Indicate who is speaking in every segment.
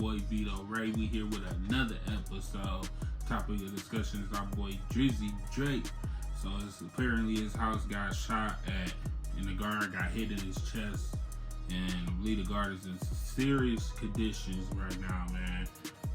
Speaker 1: boy Vito Ray. We here with another episode. Topic of discussion is our boy Drizzy Drake. So it's apparently his house got shot at, and the guard got hit in his chest. And I believe the guard is in serious conditions right now, man.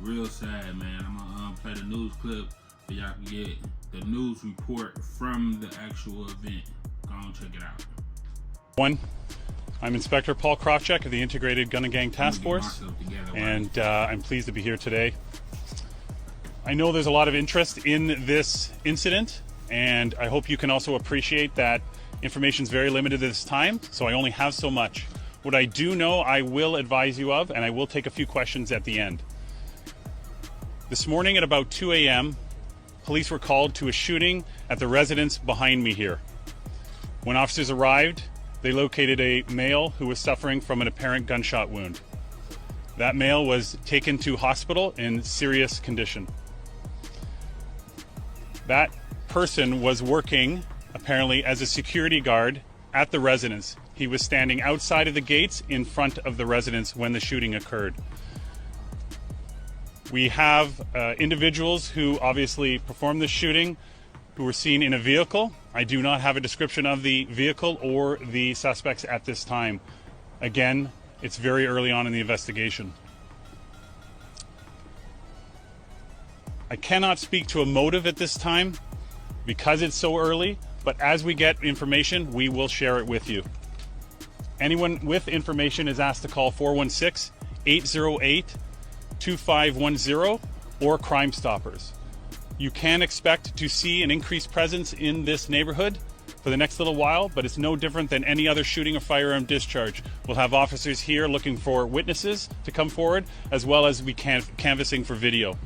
Speaker 1: Real sad, man. I'm gonna play the news clip so y'all can get the news report from the actual event. Go on, check it out.
Speaker 2: I'm Inspector Paul Krofcheck of the Integrated Gun and Gang Task Force, and I'm pleased to be here today. I know there's a lot of interest in this incident, and I hope you can also appreciate that information is very limited at this time, so I only have so much. What I do know, I will advise you of, and I will take a few questions at the end. This morning at about 2 a.m., police were called to a shooting at the residence behind me here. When officers arrived, they located a male who was suffering from an apparent gunshot wound. That male was taken to hospital in serious condition. That person was working, apparently, as a security guard at the residence. He was standing outside of the gates in front of the residence when the shooting occurred. We have individuals who obviously performed the shooting who were seen in a vehicle. I do not have a description of the vehicle or the suspects at this time. Again, it's very early on in the investigation. I cannot speak to a motive at this time because it's so early, but as we get information, we will share it with you. Anyone with information is asked to call 416-808-2510 or Crime Stoppers. You can expect to see an increased presence in this neighborhood for the next little while, but it's no different than any other shooting or firearm discharge. We'll have officers here looking for witnesses to come forward, as well as we canvassing for video.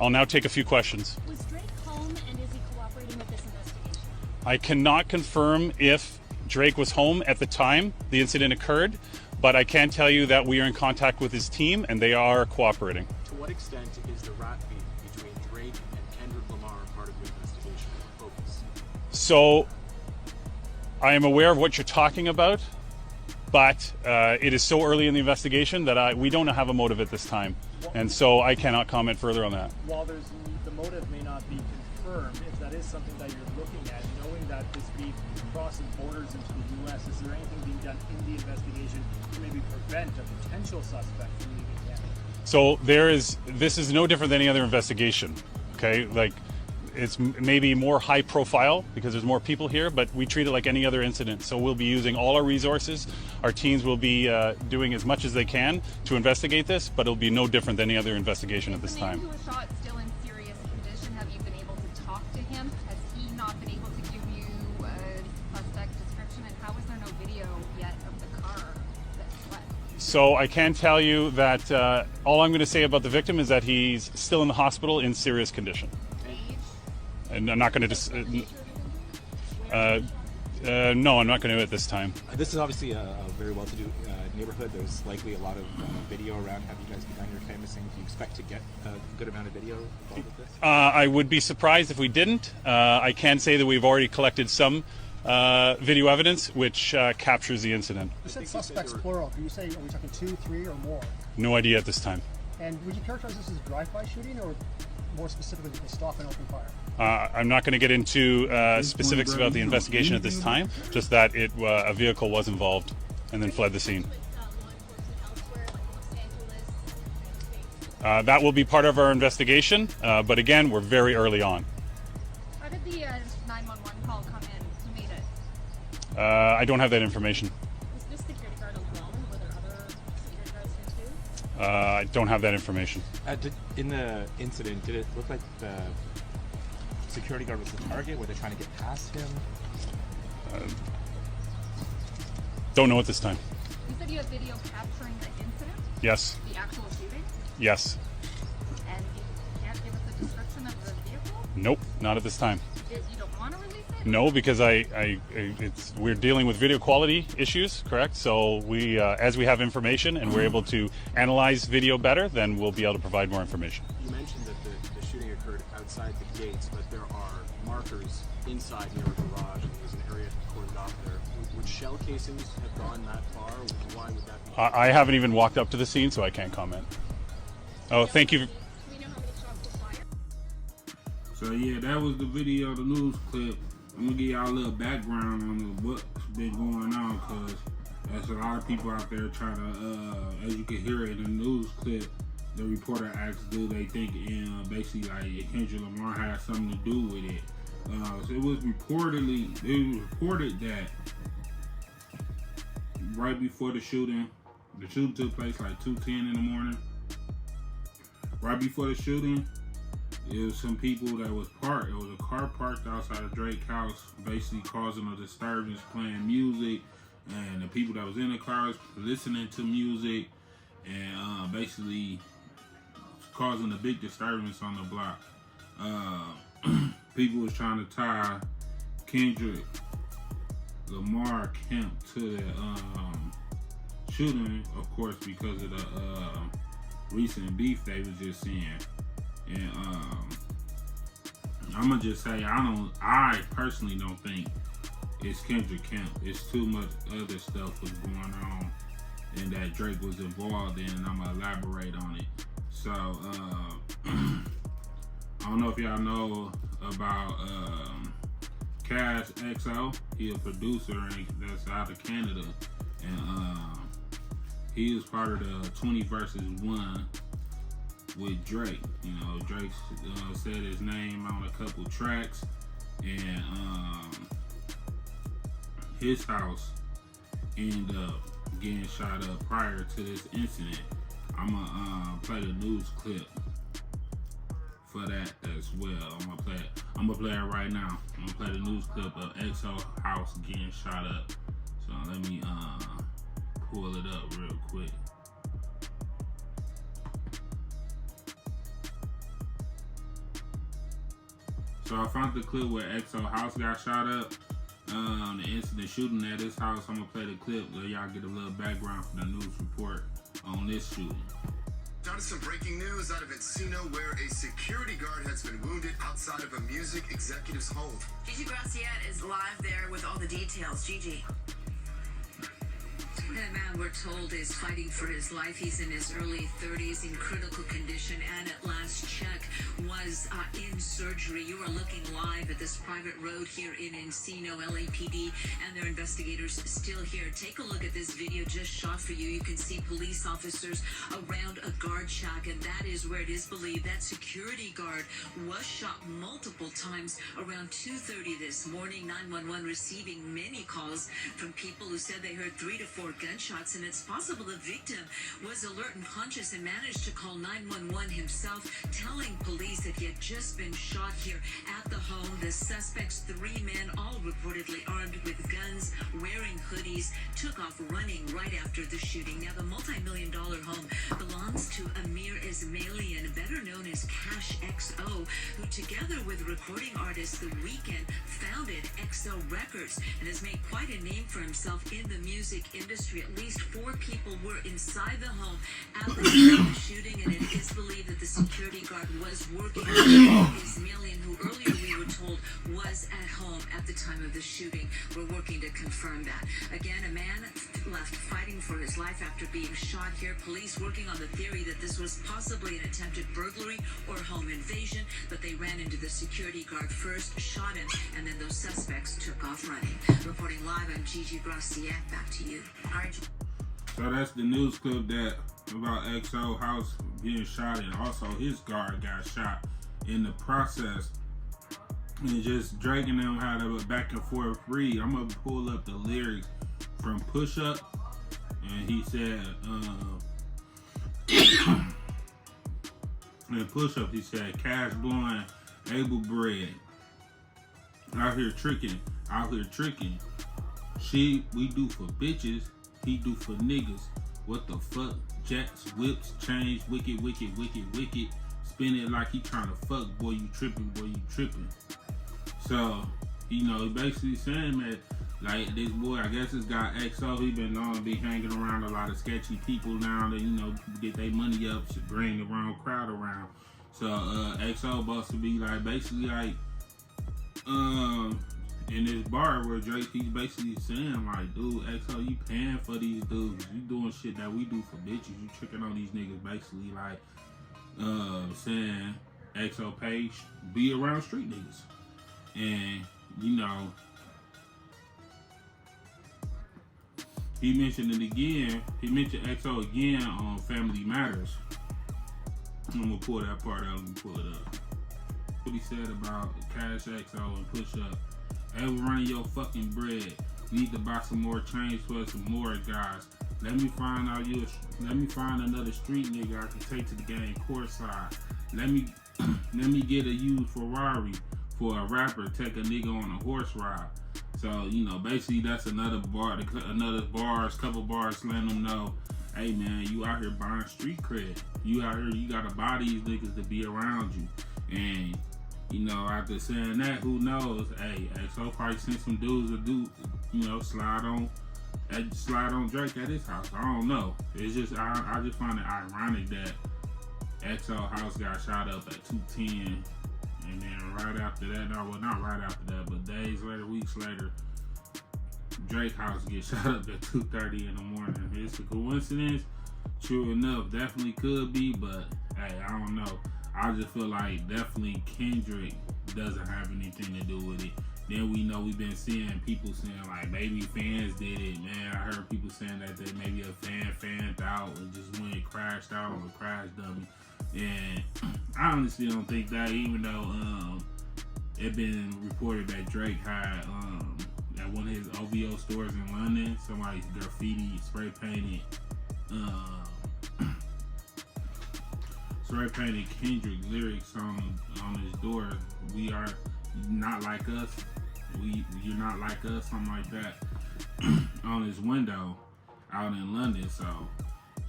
Speaker 2: I'll now take a few questions.
Speaker 3: Was Drake home, and is he cooperating with this investigation?
Speaker 2: I cannot confirm if Drake was home at the time the incident occurred, but I can tell you that we are in contact with his team and they are cooperating.
Speaker 4: To what extent is the rat beef between Drake and Kendrick Lamar part of the investigation or focus?
Speaker 2: So I am aware of what you're talking about, but it is so early in the investigation that we don't have a motive at this time, and so I cannot comment further on that.
Speaker 5: While the motive may not be confirmed, if that is something that you're looking at, knowing that this beef crosses borders into the U.S., is there anything being done in the investigation to maybe prevent a potential suspect from leaving Canada?
Speaker 2: So this is no different than any other investigation, okay? Like, it's maybe more high profile because there's more people here, but we treat it like any other incident. So we'll be using all our resources. Our teams will be doing as much as they can to investigate this, but it'll be no different than any other investigation at this time.
Speaker 6: The man who was shot still in serious condition. Have you been able to talk to him? Has he not been able to give you a suspect description? And how is there no video yet of the car that fled?
Speaker 2: So I can tell you that all I'm going to say about the victim is that he's still in the hospital in serious condition. And I'm not going to no, I'm not going to at this time.
Speaker 4: This is obviously a very well-to-do neighborhood. There's likely a lot of video around. Have you guys begun your canvassing? Do you expect to get a good amount of video involved with this?
Speaker 2: I would be surprised if we didn't. I can say that we've already collected some video evidence which captures the incident.
Speaker 5: You said suspects plural. Can you say, are we talking 2, 3, or more?
Speaker 2: No idea at this time.
Speaker 5: And would you characterize this as drive-by shooting, or more specifically with a stop and open fire?
Speaker 2: I'm not going to get into specifics about the investigation at this time, just that a vehicle was involved and then fled the scene. That will be part of our investigation, but again, we're very early on.
Speaker 6: How did the 911 call come in? Who made it?
Speaker 2: I don't have that information.
Speaker 3: Was this security guard alone? Were there other security guards here too?
Speaker 2: I don't have that information.
Speaker 4: In the incident, did it look like the security guard was the target? Were they trying to get past him?
Speaker 2: Don't know at this time.
Speaker 6: You said you have video capturing the incident?
Speaker 2: Yes.
Speaker 6: The actual shooting?
Speaker 2: Yes.
Speaker 6: And you can't give us a description of the vehicle?
Speaker 2: Nope, not at this time.
Speaker 6: You don't want to release it?
Speaker 2: No, because we're dealing with video quality issues, correct? So we, as we have information and we're able to analyze video better, then we'll be able to provide more information.
Speaker 4: You mentioned that the
Speaker 7: shooting occurred outside the gates, but there are markers inside near a garage, and there's an area cordoned off there. Would shell casings have gone that far? Why would that be?
Speaker 2: I haven't even walked up to the scene, so I can't comment. Oh, thank you.
Speaker 3: Do we know how many shots were fired?
Speaker 1: So yeah, that was the video, the news clip. I'm gonna give y'all a little background on what's been going on, cause there's a lot of people out there trying to, as you can hear in the news clip, the reporter asked, do they think basically like Kendrick Lamar had something to do with it? So it was reported that right before the shooting took place like 2:10 in the morning. Right before the shooting, it was some people that was parked. It was a car parked outside of Drake's house, basically causing a disturbance, playing music, and the people that was in the cars listening to music, and basically causing a big disturbance on the block. People was trying to tie Kendrick Lamar Kemp to the shooting, of course, because of the recent beef they was just seeing. And I'm gonna just say I personally don't think it's Kendrick Kemp. It's too much other stuff was going on and that Drake was involved in, and I'm gonna elaborate on it. So I don't know if y'all know about Cash XO. He a producer that's out of Canada, and he was part of the 20 versus 1 with Drake. You know, Drake said his name on a couple tracks, and his house ended up getting shot up prior to this incident. I'm gonna play the news clip for that as well. I'm gonna play it right now. I'm gonna play the news clip of XO house getting shot up. So let me pull it up real quick. So I found the clip where XO house got shot up. The incident shooting at his house. I'm gonna play the clip so y'all get a little background from the news report on this shooting.
Speaker 8: Down to some breaking news out of Encino, where a security guard has been wounded outside of a music executive's home.
Speaker 9: Gigi Graciette is live there with all the details. Gigi.
Speaker 10: That man, we're told, is fighting for his life. He's in his early 30s, in critical condition, and at last check was in surgery. You are looking live at this private road here in Encino. LAPD and their investigators still here. Take a look at this video just shot for you. You can see police officers around a guard shack, and that is where it is believed that security guard was shot multiple times around 2:30 this morning. 911 receiving many calls from people who said they heard 3 to 4 gunshots, and it's possible the victim was alert and conscious and managed to call 911 himself, telling police that he had just been shot here at the home. The suspects, 3 men, all reportedly armed with guns, wearing hoodies, took off running right after the shooting. Now, the multi-million-dollar home belongs to Amir Ismailian, better known as Cash XO, who together with recording artist The Weeknd founded XO Records and has made quite a name for himself in the music industry. At least 4 people were inside the home at the time of the shooting, and it is believed that the security guard was working with Ismailian, who earlier we were told was at home at the time of the shooting. We're working to confirm that. Again, a man left fighting for his life after being shot here. Police working on the theory that this was possibly an attempted burglary or home invasion, but they ran into the security guard first, shot him, and then those suspects took off running. Reporting live, I'm Gigi Graciette. Back to you.
Speaker 1: So that's the news clip that about XO house being shot, and also his guard got shot in the process. And just Drake and them had a back and forth read. I'm gonna pull up the lyrics from Push Up, and he said, in Push Up he said, cash blowing, able bread, out here tricking. Shit we do for bitches, he do for niggas. What the fuck? Jacks, whips, change, wicked. Spin it like he trying to fuck, boy, you tripping. So, you know, he basically saying that, like, this boy, I guess this guy XO, he been known to be hanging around a lot of sketchy people now that, you know, get their money up, to bring the wrong crowd around. So XO supposed to be like basically like in this bar where Drake he's basically saying like, dude, XO, you paying for these dudes, you doing shit that we do for bitches, you tricking on these niggas, basically like saying XO page be around street niggas. And you know, he mentioned it again. He mentioned XO again on Family Matters. I'm gonna pull that part out and pull it up. What he said about Cash XO and Push Up. Hey, we're running your fucking bread. Need to buy some more chains for some more guys. Let me find another street nigga I can take to the game courtside. Let me get a used Ferrari for a rapper. Take a nigga on a horse ride. So, you know, basically that's another couple bars letting them know, hey man, you out here buying street cred. You out here, you gotta buy these niggas to be around you. And, you know, after saying that, who knows? Hey, XO probably sent some dudes to do, you know, slide on Drake at his house. I don't know. It's just, I just find it ironic that XO house got shot up at 210. And then right after that, not right after that, but days later, weeks later, Drake house gets shot up at 2:30 in the morning. It's a coincidence? True enough, definitely could be, but hey, I don't know. I just feel like definitely Kendrick doesn't have anything to do with it. Then we know we've been seeing people saying like maybe fans did it, man. I heard people saying that maybe a fan fanned out and just went and crashed out on a crash dummy. And I honestly don't think that, even though it been reported that Drake had at one of his OVO stores in London, somebody's graffiti spray painted Kendrick lyrics on his door. We are not like us. You're not like us, something like that, on his window out in London. So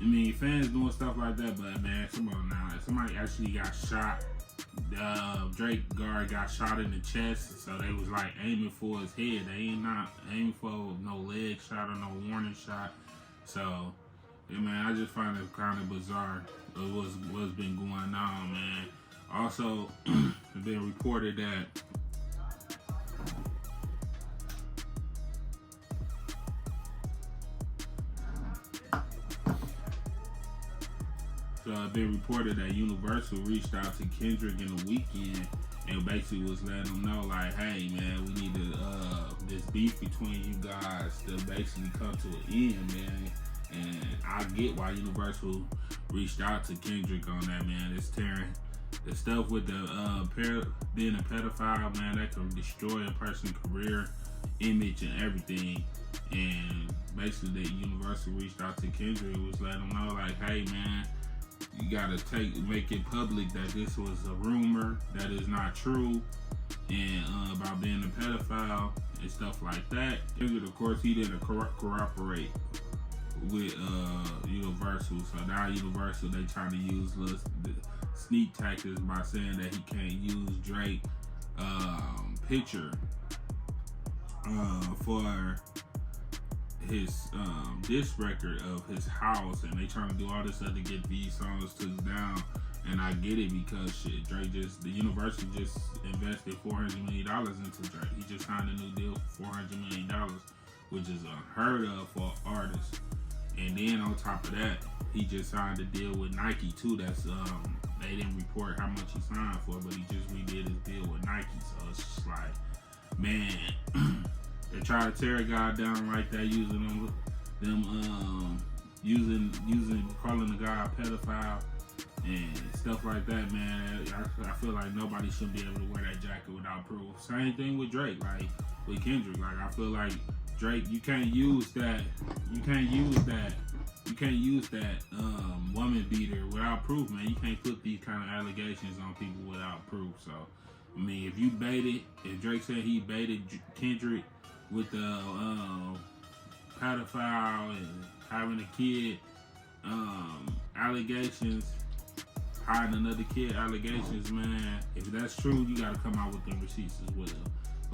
Speaker 1: I mean, fans doing stuff like that, but man, come on now. Somebody actually got shot. Drake guard got shot in the chest, so they was like aiming for his head. They ain't not aiming for no leg shot or no warning shot. So, yeah, man, I just find it kind of bizarre what's been going on, man. Also, it's been reported that Universal reached out to Kendrick in the weekend and basically was letting them know like, hey man, we need to this beef between you guys to basically come to an end, man. And I get why Universal reached out to Kendrick on that, man. It's tearing the stuff with the being a pedophile, man. That can destroy a person's career, image, and everything. And basically, the Universal reached out to Kendrick, was letting him know like, hey man, you gotta make it public that this was a rumor, that is not true, and about being a pedophile and stuff like that. Kendrick, of course, he didn't cooperate with Universal, so now Universal, they trying to use sneak tactics by saying that he can't use Drake picture for his disc record of his house, and they trying to do all this stuff to get these songs took down. And I get it, because shit, the Universal just invested $400 million into Drake. He just signed a new deal for $400 million, which is unheard of for an artist. And then on top of that, he just signed a deal with Nike too. That's they didn't report how much he signed for, but he just redid his deal with Nike. So it's just like, man, they try to tear a guy down like that, using calling the guy a pedophile and stuff like that, man. I feel like nobody should be able to wear that jacket without proof. Same thing with Drake, like with Kendrick. Like, I feel like Drake, you can't use that woman beater without proof, man. You can't put these kind of allegations on people without proof. So, I mean, if Drake said he baited Kendrick with the pedophile and having a kid allegations, hiding another kid allegations, man, if that's true, you gotta come out with them receipts as well.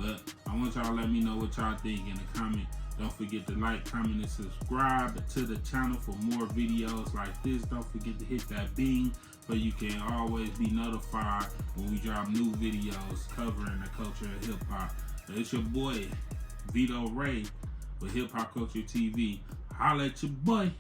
Speaker 1: But I want y'all to let me know what y'all think in the comment. Don't forget to like, comment, and subscribe to the channel for more videos like this. Don't forget to hit that bing so you can always be notified when we drop new videos covering the culture of hip-hop. It's your boy, Vito Ray, with Hip Hop Culture TV. Holla at your boy.